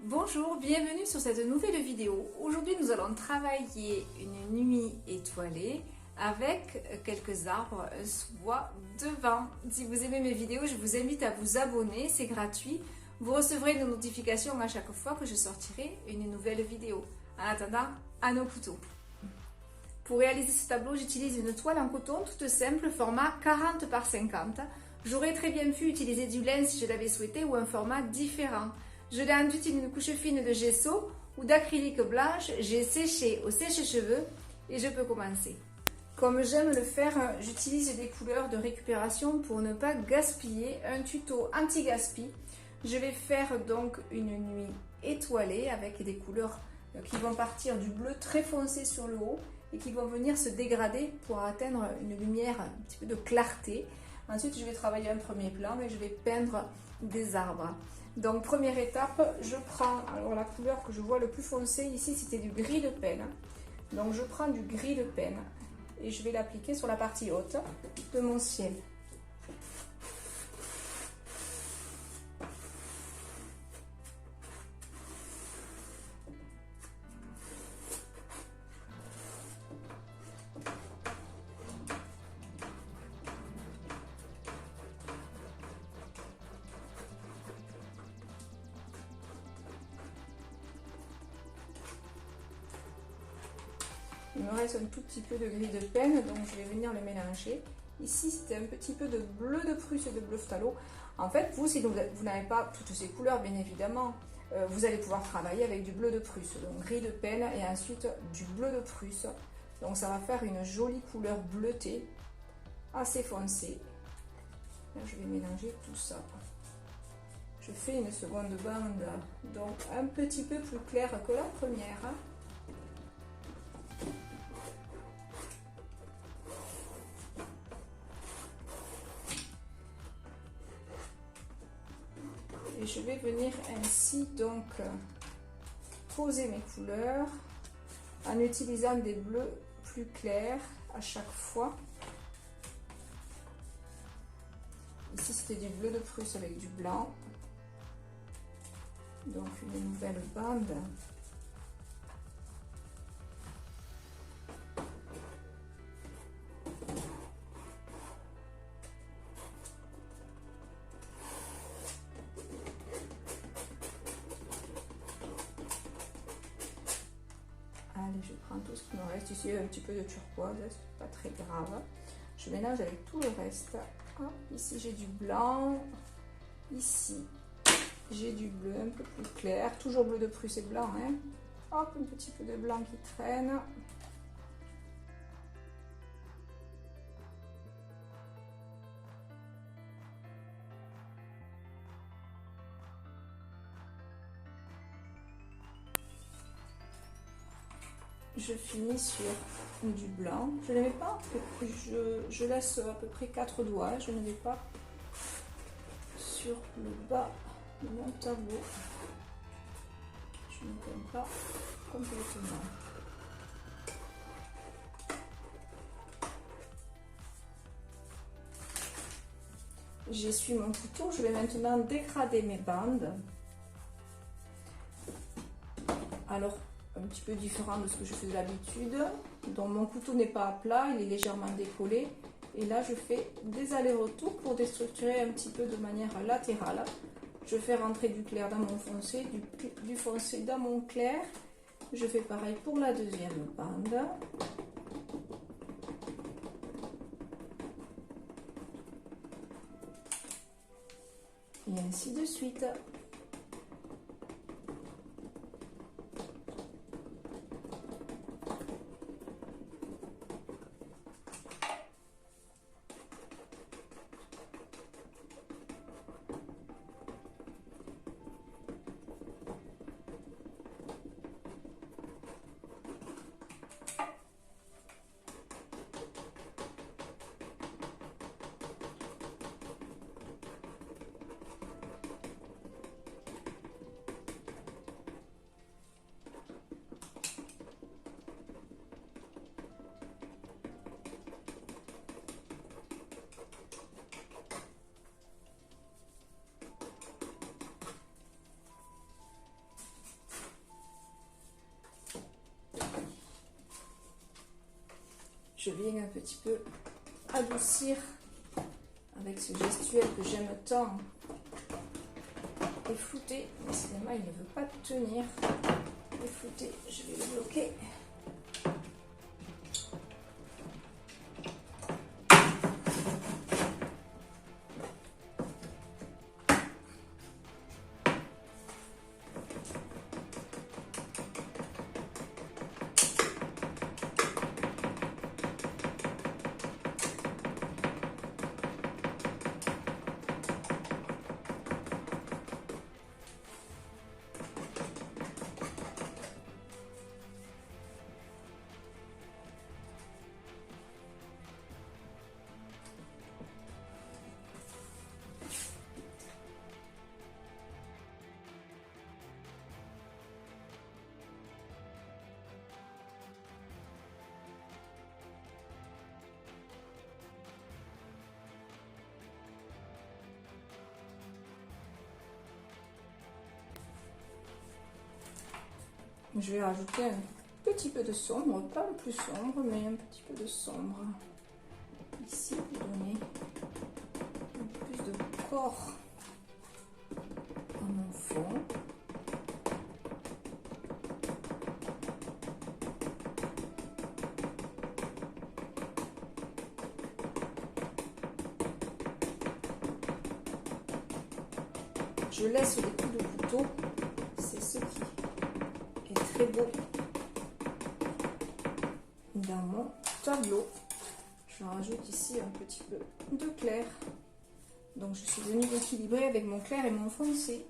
Bonjour, bienvenue sur cette nouvelle vidéo. Aujourd'hui nous allons travailler une nuit étoilée avec quelques arbres sous bois de vin. Si vous aimez mes vidéos, je vous invite à vous abonner, c'est gratuit. Vous recevrez une notification à chaque fois que je sortirai une nouvelle vidéo. En attendant, à nos couteaux. Pour réaliser ce tableau, j'utilise une toile en coton toute simple, format 40 par 50. J'aurais très bien pu utiliser du lin si je l'avais souhaité ou un format différent. Je l'ai enduite in une couche fine de gesso ou d'acrylique blanche. J'ai séché au sèche-cheveux et je peux commencer. Comme j'aime le faire, j'utilise des couleurs de récupération pour ne pas gaspiller. Un tuto anti-gaspi. Je vais faire donc une nuit étoilée avec des couleurs qui vont partir du bleu très foncé sur le haut et qui vont venir se dégrader pour atteindre une lumière un petit peu de clarté. Ensuite, je vais travailler un premier plan et je vais peindre des arbres. Donc, première étape, je prends, alors la couleur que je vois le plus foncé ici, c'était du gris de penne. Donc, je prends du gris de penne et je vais l'appliquer sur la partie haute de mon ciel. Il me reste un tout petit peu de gris de penne, donc je vais venir le mélanger. Ici, c'était un petit peu de bleu de Prusse et de bleu phthalo. En fait, vous, si vous n'avez pas toutes ces couleurs, bien évidemment, vous allez pouvoir travailler avec du bleu de Prusse. Donc gris de penne et ensuite du bleu de Prusse. Donc ça va faire une jolie couleur bleutée, assez foncée. Là, je vais mélanger tout ça. Je fais une seconde bande, donc un petit peu plus claire que la première. Et je vais venir ainsi donc poser mes couleurs en utilisant des bleus plus clairs à chaque fois. Ici c'était du bleu de Prusse avec du blanc. Donc une nouvelle bande. Allez, je prends tout ce qui me reste. Ici, un petit peu de turquoise, c'est pas très grave. Je mélange avec tout le reste. Hop, ici, j'ai du blanc. Ici, j'ai du bleu un peu plus clair. Toujours bleu de Prusse et blanc. Hein. Hop, un petit peu de blanc qui traîne. Je finis sur du blanc. Je ne vais pas, je laisse à peu près 4 doigts. Je ne vais pas sur le bas de mon tableau. Je ne peins pas complètement. J'essuie mon couteau. Je vais maintenant dégrader mes bandes. Alors, un petit peu différent de ce que je fais d'habitude. Donc mon couteau n'est pas à plat, il est légèrement décollé. Et là, je fais des allers-retours pour déstructurer un petit peu de manière latérale. Je fais rentrer du clair dans mon foncé, du foncé dans mon clair. Je fais pareil pour la deuxième bande. Et ainsi de suite. je viens un petit peu adoucir avec ce gestuel que j'aime tant et flouter. Décidément, il ne veut pas tenir. Et flouter, je vais le bloquer. Je vais rajouter un petit peu de sombre, pas le plus sombre, mais un petit peu de sombre ici pour donner un peu plus de corps à mon fond. Je laisse les coups de couteau, c'est ce qui très beau dans mon tableau. Je rajoute ici un petit peu de clair. Donc je suis venue équilibrer avec mon clair et mon foncé.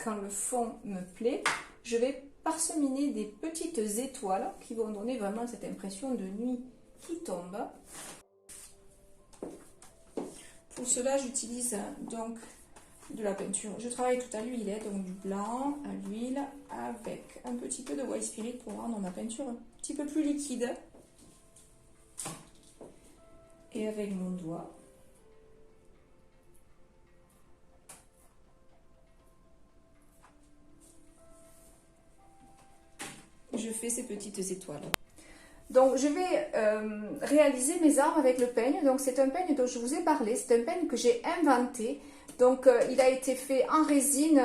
Quand le fond me plaît, je vais parseminer des petites étoiles qui vont donner vraiment cette impression de nuit qui tombe. Pour cela, j'utilise donc de la peinture. Je travaille tout à l'huile, donc du blanc à l'huile avec un petit peu de white spirit pour rendre ma peinture un petit peu plus liquide. Et avec mon doigt, je fais ces petites étoiles. Donc je vais réaliser mes arbres avec le peigne. Donc c'est un peigne dont je vous ai parlé, c'est un peigne que j'ai inventé. Donc il a été fait en résine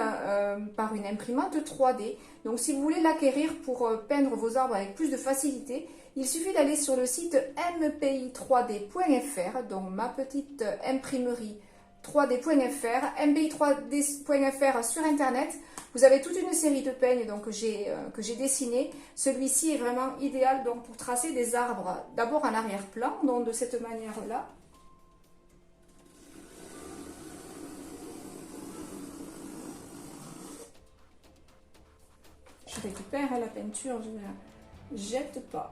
par une imprimante 3D. Donc si vous voulez l'acquérir pour peindre vos arbres avec plus de facilité, il suffit d'aller sur le site mpi3d.fr, donc ma petite imprimerie 3d.fr, mpi3d.fr sur internet. Vous avez toute une série de peignes donc, que j'ai dessinés. Celui-ci est vraiment idéal donc, pour tracer des arbres, d'abord en arrière-plan, donc de cette manière-là. Je récupère la peinture, je ne la jette pas.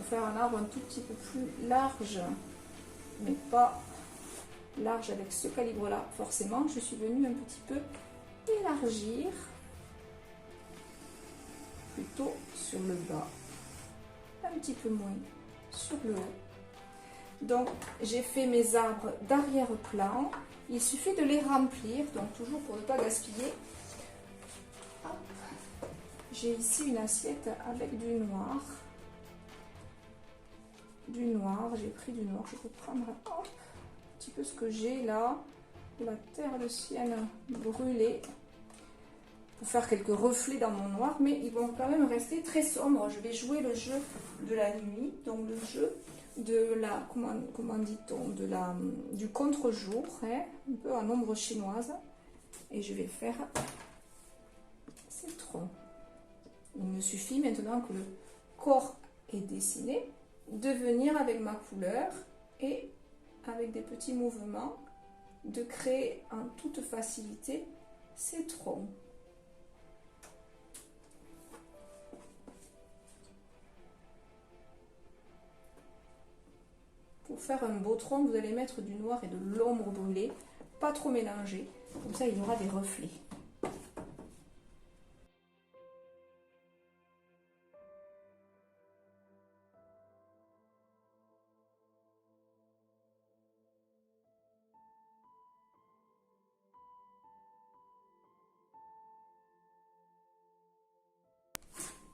Faire un arbre un tout petit peu plus large, mais pas large avec ce calibre là forcément. Je suis venue un petit peu élargir plutôt sur le bas, un petit peu moins sur le haut. Donc j'ai fait mes arbres d'arrière-plan, il suffit de les remplir, donc toujours pour ne pas gaspiller, J'ai ici une assiette avec du noir. Du noir, j'ai pris du noir. Je peux prendre un petit peu ce que j'ai là. La terre de sienne brûlée. Pour faire quelques reflets dans mon noir. Mais ils vont quand même rester très sombres. Je vais jouer le jeu de la nuit. Donc le jeu de la, comment dit-on, du contre-jour. Hein, un peu en ombre chinoise. Et je vais faire ces troncs. Il me suffit maintenant que le corps est dessiné de venir avec ma couleur et avec des petits mouvements de créer en toute facilité ces troncs. Pour faire un beau tronc, vous allez mettre du noir et de l'ombre brûlée, pas trop mélangé, comme ça il y aura des reflets.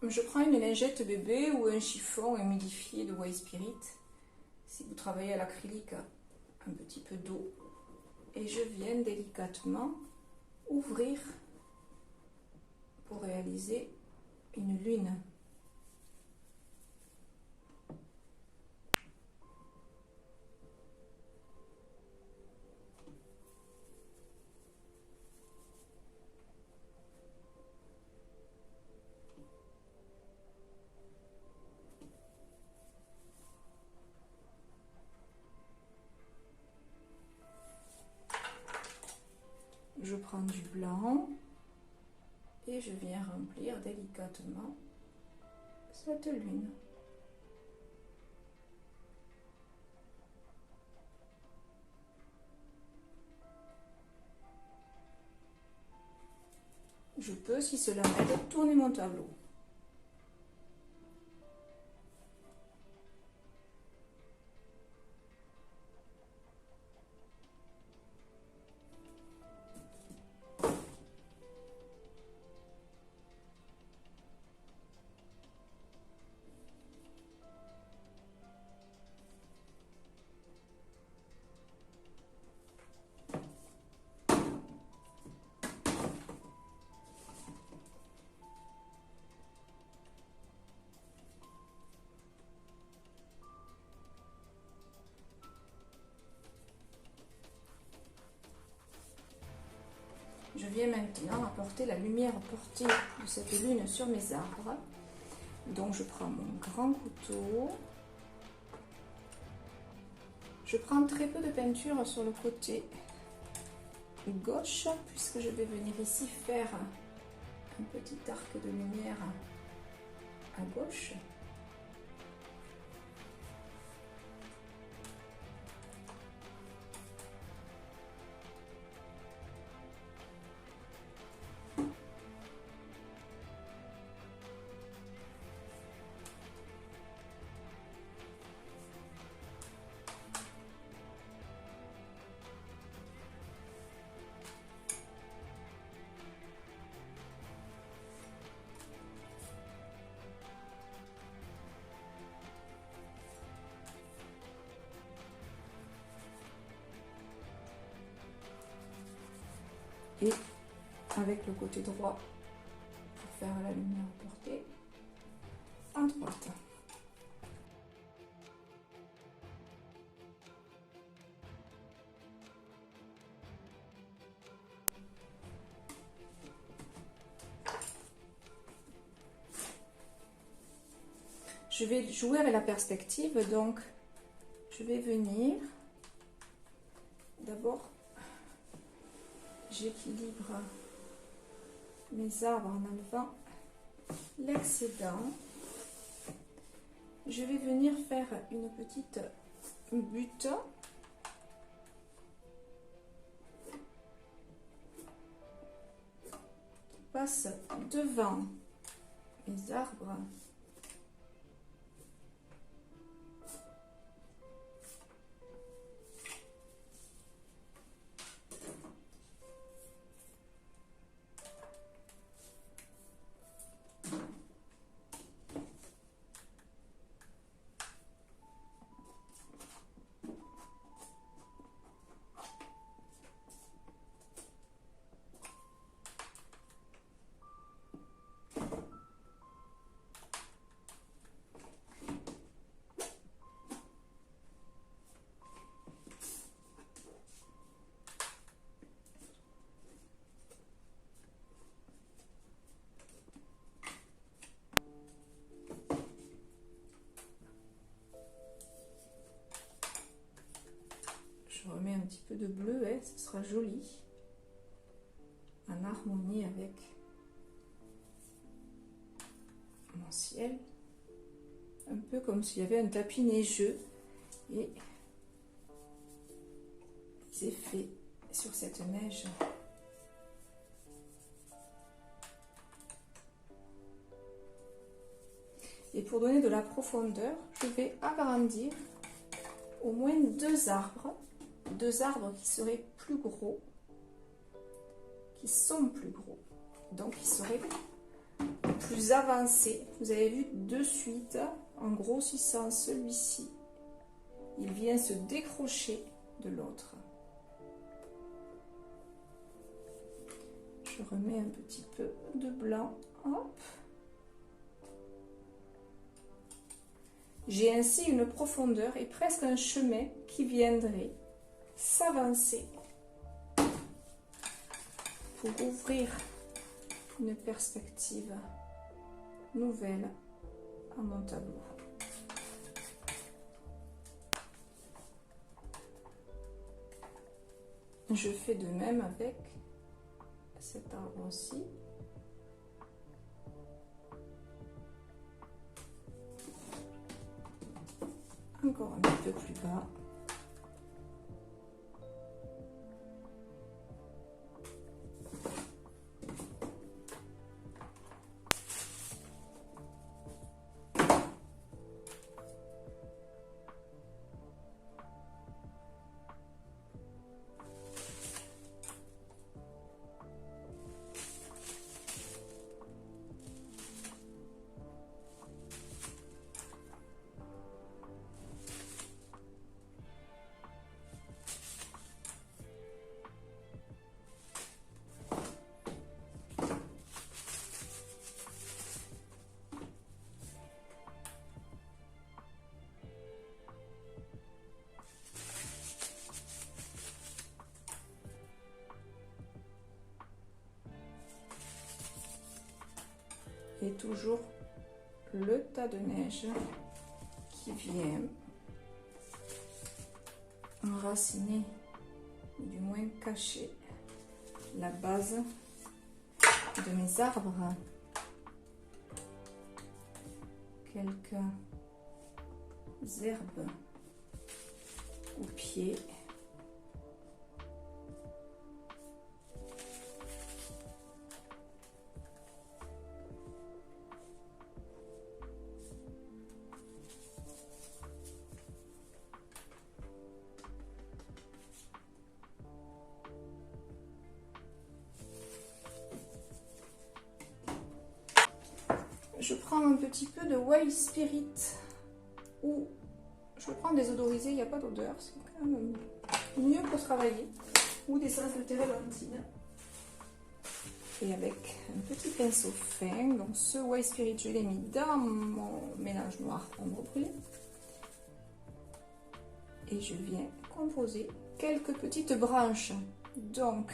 Je prends une lingette bébé ou un chiffon humidifié de White Spirit. Si vous travaillez à l'acrylique, un petit peu d'eau. Et je viens délicatement ouvrir pour réaliser une lune. Je prends du blanc et je viens remplir délicatement cette lune. Je peux, si cela m'aide, tourner mon tableau. Je viens maintenant apporter la lumière portée de cette lune sur mes arbres. Donc je prends mon grand couteau. Je prends très peu de peinture sur le côté gauche, puisque je vais venir ici faire un petit arc de lumière à gauche. Et avec le côté droit pour faire la lumière portée en droite. Je vais jouer avec la perspective, donc je vais venir d'abord. J'équilibre mes arbres en enlevant l'excédent. Je vais venir faire une petite butte qui passe devant mes arbres. peu de bleu, hein, ce sera joli, en harmonie avec mon ciel, un peu comme s'il y avait un tapis neigeux et les effets sur cette neige. Et pour donner de la profondeur, je vais agrandir au moins deux arbres qui seraient plus gros, qui sont plus gros, donc qui seraient plus avancés. Vous avez vu de suite, en grossissant celui-ci, il vient se décrocher de l'autre. Je remets un petit peu de blanc, hop. J'ai ainsi une profondeur et presque un chemin qui viendrait s'avancer pour ouvrir une perspective nouvelle à mon tableau. Je fais de même avec cet arbre-ci. Encore un petit peu plus bas. Et toujours le tas de neige qui vient enraciner, ou du moins cacher, la base de mes arbres. Quelques herbes au pied. Je prends un petit peu de Wild Spirit, ou je prends des odorisés, il n'y a pas d'odeur, c'est quand même mieux pour travailler, ou des essence de térébenthine. Et avec un petit pinceau fin, donc ce Wild Spirit, je l'ai mis dans mon mélange noir ombre brûlée. Et je viens composer quelques petites branches. Donc,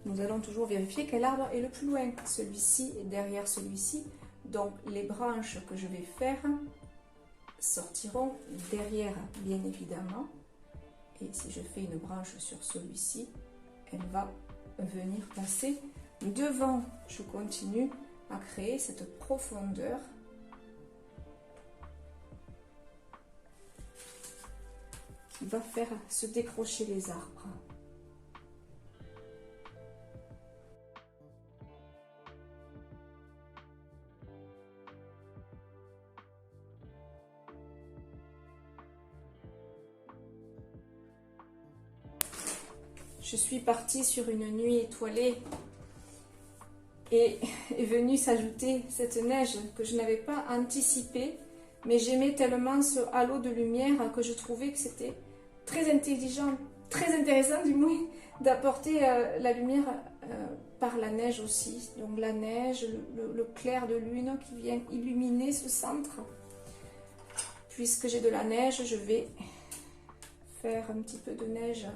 nous allons toujours vérifier quel arbre est le plus loin. Celui-ci est derrière celui-ci. Donc, les branches que je vais faire sortiront derrière, bien évidemment. Et si je fais une branche sur celui-ci, elle va venir passer devant. Je continue à créer cette profondeur qui va faire se décrocher les arbres. Je suis partie sur une nuit étoilée et est venue s'ajouter cette neige que je n'avais pas anticipée, mais j'aimais tellement ce halo de lumière que je trouvais que c'était très intelligent, très intéressant du moins, d'apporter la lumière par la neige aussi. Donc la neige, le clair de lune qui vient illuminer ce centre. Puisque j'ai de la neige, je vais faire un petit peu de neige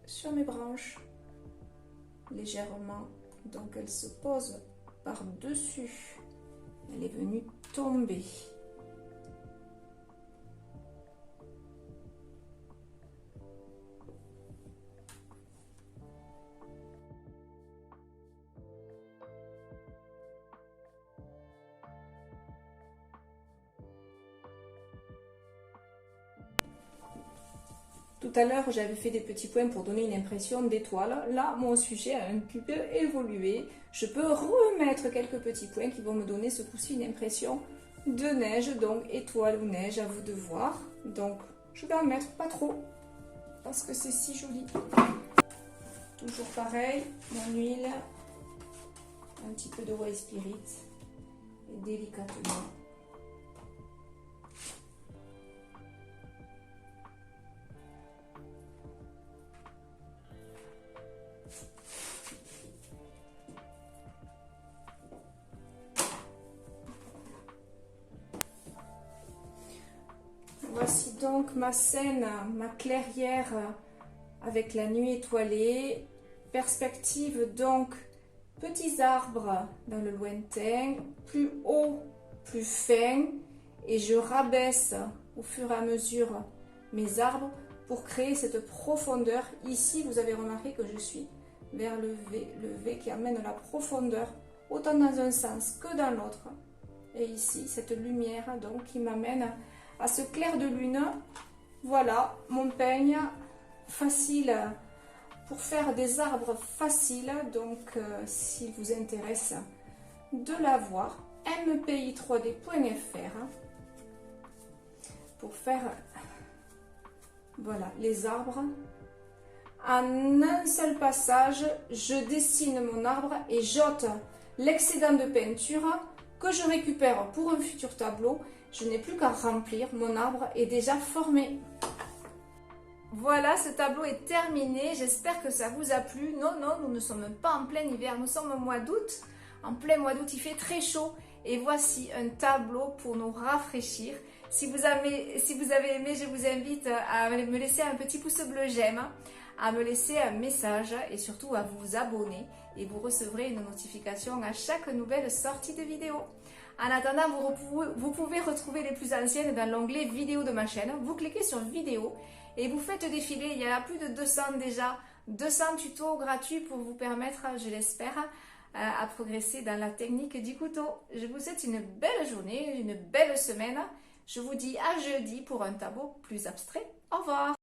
sur mes branches, légèrement, donc elle se pose par-dessus, elle est venue tomber. Tout à l'heure, j'avais fait des petits points pour donner une impression d'étoile. Là, mon sujet a un petit peu évolué. Je peux remettre quelques petits points qui vont me donner ce coup-ci une impression de neige. Donc, étoile ou neige, à vous de voir. Donc, je vais en mettre pas trop parce que c'est si joli. Toujours pareil, mon huile, un petit peu de white spirit et délicatement. Voici donc ma scène, ma clairière avec la nuit étoilée. Perspective donc, petits arbres dans le lointain, plus haut, plus fin. Et je rabaisse au fur et à mesure mes arbres pour créer cette profondeur. Ici, vous avez remarqué que je suis vers le V qui amène la profondeur, autant dans un sens que dans l'autre. Et ici, cette lumière donc qui m'amène à ce clair de lune. Voilà mon peigne facile pour faire des arbres faciles. Donc s'il vous intéresse de l'avoir, mpi3d.fr pour faire voilà les arbres. En un seul passage, je dessine mon arbre et j'ôte l'excédent de peinture que je récupère pour un futur tableau. Je n'ai plus qu'à remplir, mon arbre est déjà formé. Voilà, ce tableau est terminé, j'espère que ça vous a plu. Non, nous ne sommes pas en plein hiver, nous sommes au mois d'août. En plein mois d'août, il fait très chaud. Et voici un tableau pour nous rafraîchir. Si vous avez aimé, je vous invite à me laisser un petit pouce bleu j'aime, à me laisser un message et surtout à vous abonner. Et vous recevrez une notification à chaque nouvelle sortie de vidéo. En attendant, vous pouvez retrouver les plus anciennes dans l'onglet vidéo de ma chaîne. Vous cliquez sur vidéo et vous faites défiler. Il y en a plus de 200 déjà, 200 tutos gratuits pour vous permettre, je l'espère, à progresser dans la technique du couteau. Je vous souhaite une belle journée, une belle semaine. Je vous dis à jeudi pour un tableau plus abstrait. Au revoir!